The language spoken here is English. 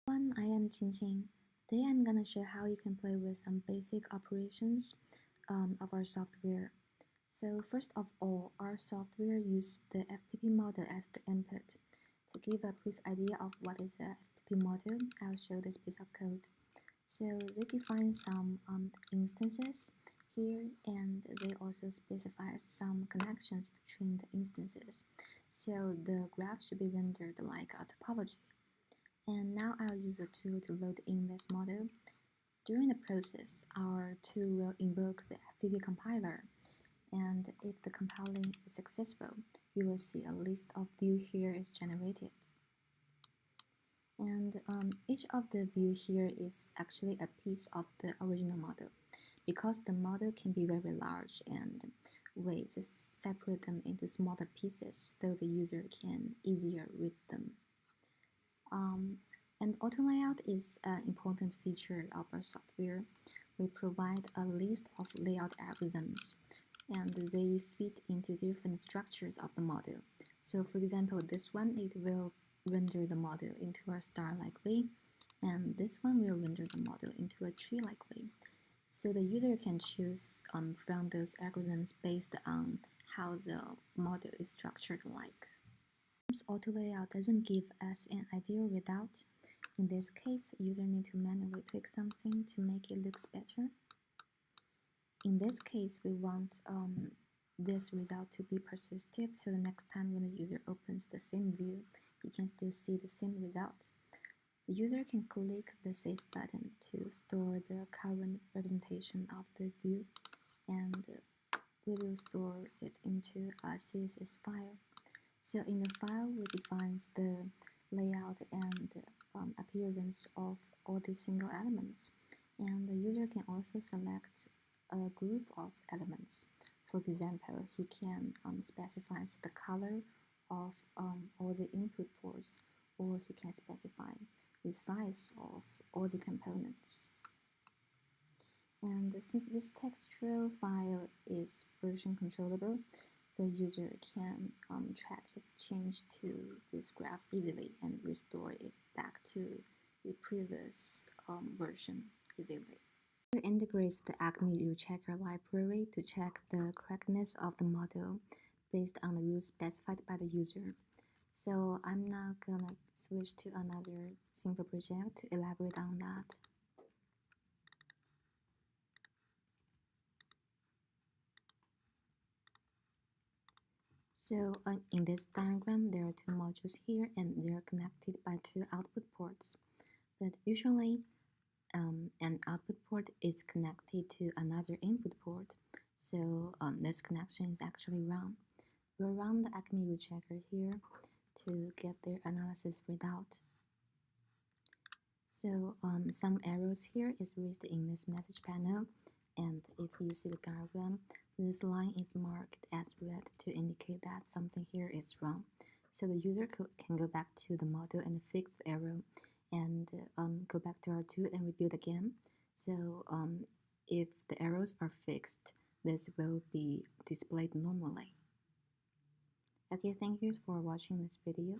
I am Qingqing. Today I'm gonna show how you can play with some basic operations of our software. So first of all, our software uses the FPP model as the input. To give a brief idea of what is a FPP model, I'll show this piece of code. So they define some instances here, and they also specify some connections between the instances. So the graph should be rendered like a topology. And now I'll use a tool to load in this model. During the process, our tool will invoke the FPP compiler, and if the compiling is successful, you will see a list of views here is generated. And each of the view here is actually a piece of the original model. Because the model can be very large, and we just separate them into smaller pieces so the user can easier read them. And auto layout is an important feature of our software. We provide a list of layout algorithms, and they fit into different structures of the model. So for example, this one, it will render the model into a star-like way, and this one will render the model into a tree-like way. So the user can choose from those algorithms based on how the model is structured like. Auto layout doesn't give us an ideal result. In this case, user need to manually tweak something to make it look better. In this case, we want this result to be persisted, so the next time when the user opens the same view, you can still see the same result. The user can click the Save button to store the current representation of the view, and we will store it into a CSS file. So in the file, we define the layout and appearance of all the single elements. And the user can also select a group of elements. For example, he can specify the color of all the input ports, or he can specify the size of all the components. And since this textual file is version controllable, the user can track his change to this graph easily and restore it back to the previous version easily. It integrates the Acme rule checker library to check the correctness of the model based on the rules specified by the user. So I'm now gonna switch to another simple project to elaborate on that. So in this diagram, there are two modules here, and they are connected by two output ports. But usually, an output port is connected to another input port, so this connection is actually wrong. We'll run the Acme rule checker here to get their analysis result. So some errors here is raised in this message panel, and if you see the diagram, this line is marked as red to indicate that something here is wrong. So the user can go back to the model and fix the error, and go back to our tool and rebuild again. So if the errors are fixed, this will be displayed normally. Okay, thank you for watching this video.